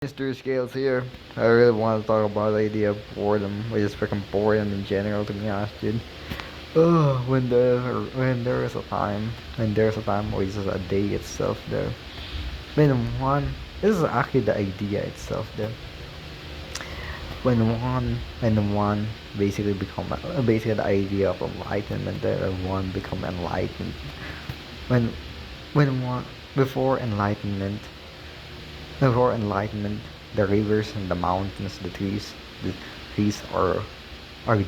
Mr. Scales here. I really want to talk about the idea of boredom, which is freaking boredom in general, to be honest, dude. Oh, when there's a time, or just a day itself, though. When one, this is actually the idea itself, though. When one basically the idea of enlightenment, that one become enlightened. When, when one, before enlightenment, Before enlightenment, the rivers and the mountains, the trees are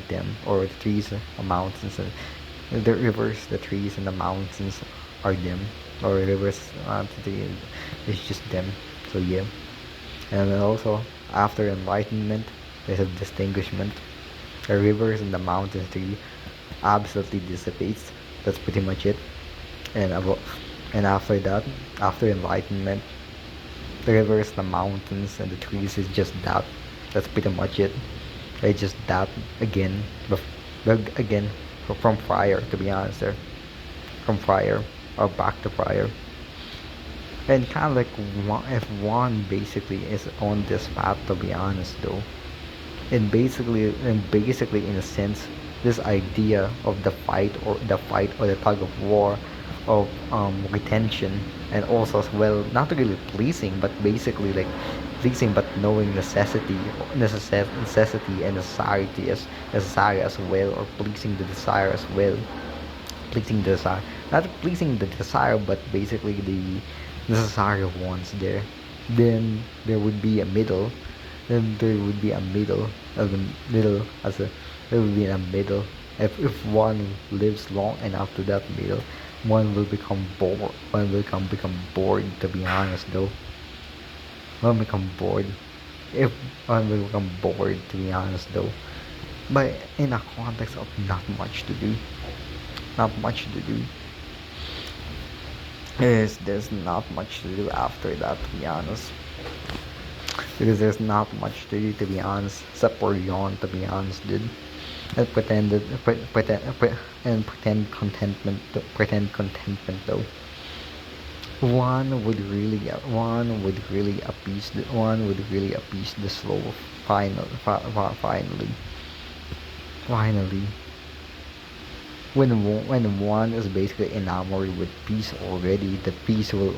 them, or the trees, the mountains, the rivers, the trees, and the mountains are them, or rivers, it's just them. So yeah, and then also after enlightenment, there's a distinguishment. The rivers and the mountains tree absolutely dissipates. That's pretty much it. And about and after that, after enlightenment, the rivers, the mountains, and the trees is just that. That's pretty much it. It's just that again, but again from prior, to be honest, there from prior or back to prior, and kind of like if one basically is on this path, to be honest, though, and basically in a sense, this idea of the fight or the tug of war of retention, and also as well not really pleasing, but basically like pleasing but knowing necessity and necessary as well, or pleasing the desire as well, pleasing the desire, not pleasing the desire, but basically the necessary wants there. Then there would be a middle. Then there would be a middle as a middle as a there would be a middle. If one lives long enough to that middle, one will become bored. One will become bored, to be honest, though. One will become bored. If one will become bored, to be honest, though. But in a context of not much to do, not much to do. There's not much to do after that, to be honest. Because there's not much to do, to be honest, except for yawn, to be honest, dude. And pretend contentment, though. One would really appease the slow. Finally, when one is basically enamored with peace already, the peace will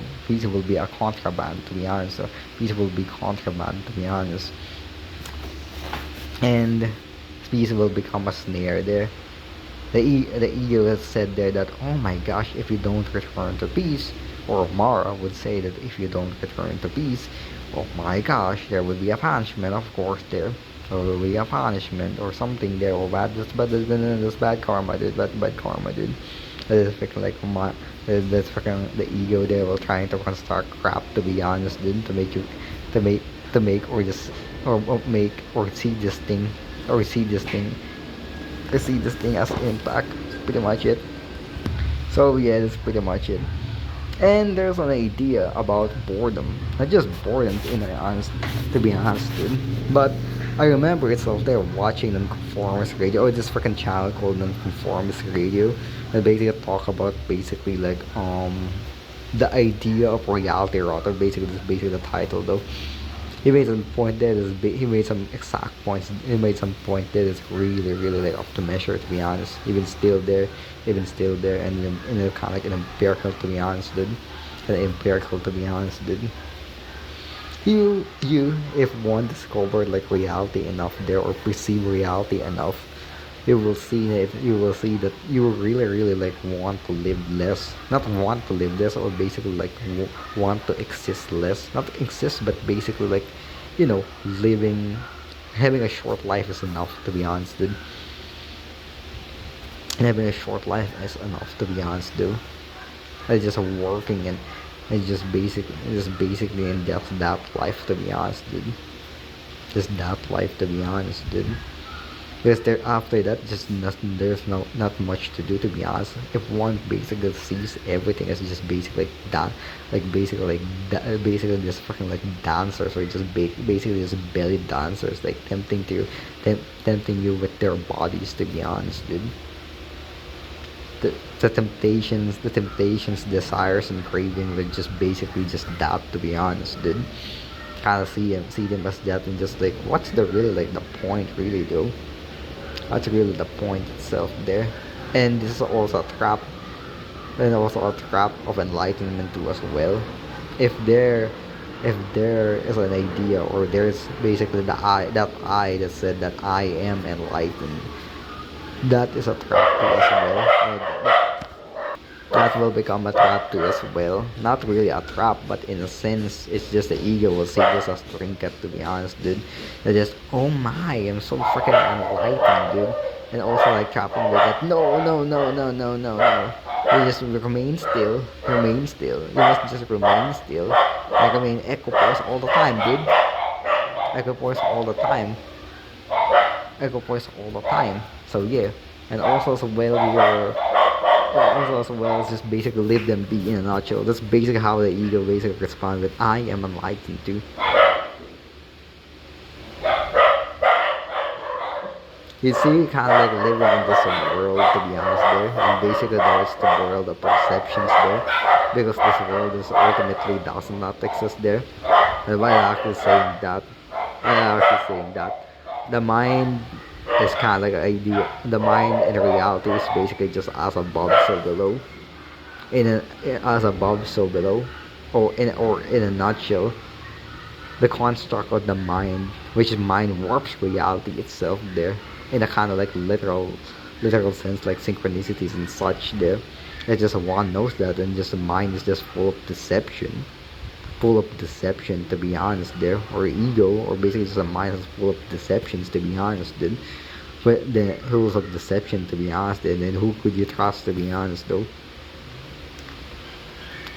be a contraband, to be honest. Peace will be contraband, to be honest, and peace will become a snare there. The ego has said there that, oh my gosh, if you don't return to peace, or Mara would say that if you don't return to peace, oh my gosh, there would be a punishment, of course, there. There will be a punishment or something there, or bad, that's bad karma, dude, bad karma, dude. That is freaking like that's freaking the ego there will trying to construct crap, to be honest, dude, to make you, to make, to make, or just, or make, or see this thing, or see this thing I see this thing as impact. Pretty much it. So yeah, that's pretty much it. And there's an idea about boredom, not just boredom, to be honest, dude. But I remember itself there watching Nonconformist Radio, or this freaking channel called Nonconformist Radio, that basically talk about basically like the idea of reality rot, or basically this basically the title, though. He made some point there. He made some exact points. He made some point there that's really, really like up to measure. To be honest, even still there, and in a kind of like an empirical. To be honest, dude, an empirical. To be honest, dude. If one discovered like reality enough there, or perceive reality enough, you will see that you will really, really like want to live less, not want to live less, or basically like want to exist less, not exist, but basically like, living, having a short life is enough, to be honest, dude. And having a short life is enough, to be honest, dude. It's just working, and it's basically in that life, to be honest, dude. Just that life, to be honest, dude. Because there after that, just nothing. There's not much to do, to be honest. If one basically sees everything as just basically like that, like basically just fucking like dancers, or just basically just belly dancers, like tempting you with their bodies, to be honest, dude. The temptations, desires, and craving were just basically just that, to be honest, dude. kind of see them as that, and just like, what's the really like the point really though? That's really the point itself there. And this is also a trap, and also a trap of enlightenment too as well. If there if there is an idea, or there's basically the I that said that I am enlightened, that is a trap too as well. That will become a trap too as well. Not really a trap, but in a sense, it's just the ego will see this as trinket, to be honest, dude. They just, oh my, I'm so freaking enlightened, dude. And also like trapping with that, no, no, no, no, no, no, no. You just remain still, remain still. You must just remain still. Like, I mean, echo pause all the time, dude. Echo pause all the time. Echo pause all the time. So yeah. And also as well, your also as well as just basically leave them be in a nutshell. That's basically how the ego basically responds with I am enlightened too. You see, kind of like living in this world, to be honest, there, and basically there's the world of perceptions there, because this world is ultimately does not exist there. And why I'm actually saying that, the mind is kind of like an idea. The mind in reality is basically just as above, so below. As above, so below, or in a nutshell, the construct of the mind, which is mind warps reality itself there, in a kind of like literal sense, like synchronicities and such there. It's just one knows that, and just the mind is just full of deception, to be honest there, or ego, or basically just a mind is full of deceptions, to be honest, then. But the rules of deception, to be honest, and then who could you trust, to be honest, though?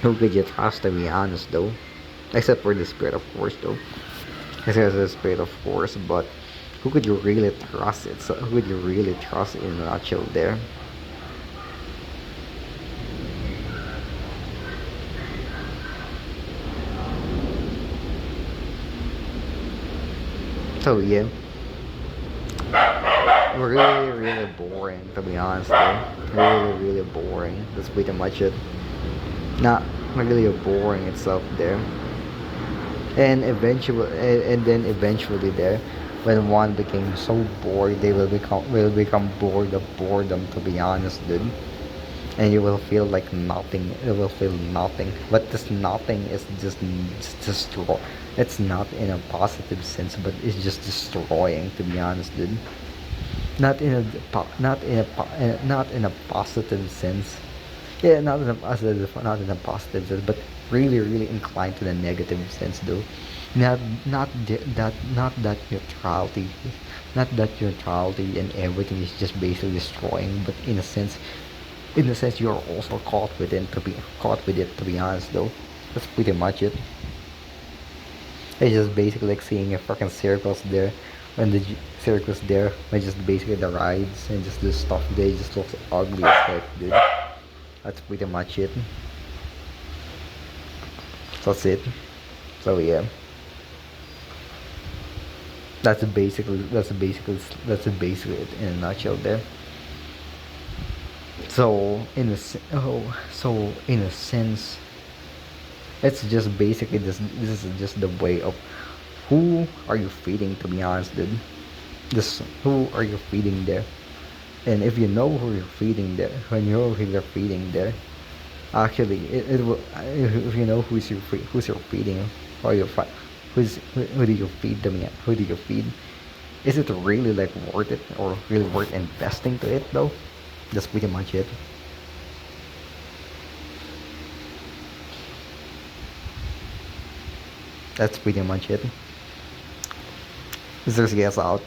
Who could you trust, to be honest, though? Except for the spirit, of course, though. Except for the spirit, of course, but who could you really trust it? So who could you really trust in a nutshell there? So yeah, really boring, to be honest, though. Really boring. That's pretty much it. Not really boring itself there. And then eventually there, when one became so bored, they will become bored of boredom, to be honest, dude. And you will feel like nothing. You will feel nothing. But this nothing is just destroy. It's not in a positive sense, but it's just destroying, to be honest, dude. Not in a positive sense. Yeah, not in a positive sense, but really inclined to the negative sense, though. Not that neutrality, not that neutrality and everything is just basically destroying, but in a sense you're also caught with it, to be honest, though. That's pretty much it. It's just basically like seeing a fucking circles there, when the circles there, when just basically the rides and just the stuff there just looks ugly as heck, dude. That's pretty much it. That's it. So yeah, that's basically it in a nutshell there. So in a sense, it's just basically this is just the way of who are you feeding, to be honest, dude. This who are you feeding there? And if you know who you're feeding there, when you know who you're feeding there, actually it will, if you know who's you're feeding, or who do you feed them yet? Who do you feed? Is it really like worth it, or really worth investing to it though? That's pretty much it. That's pretty much it. This is guess out.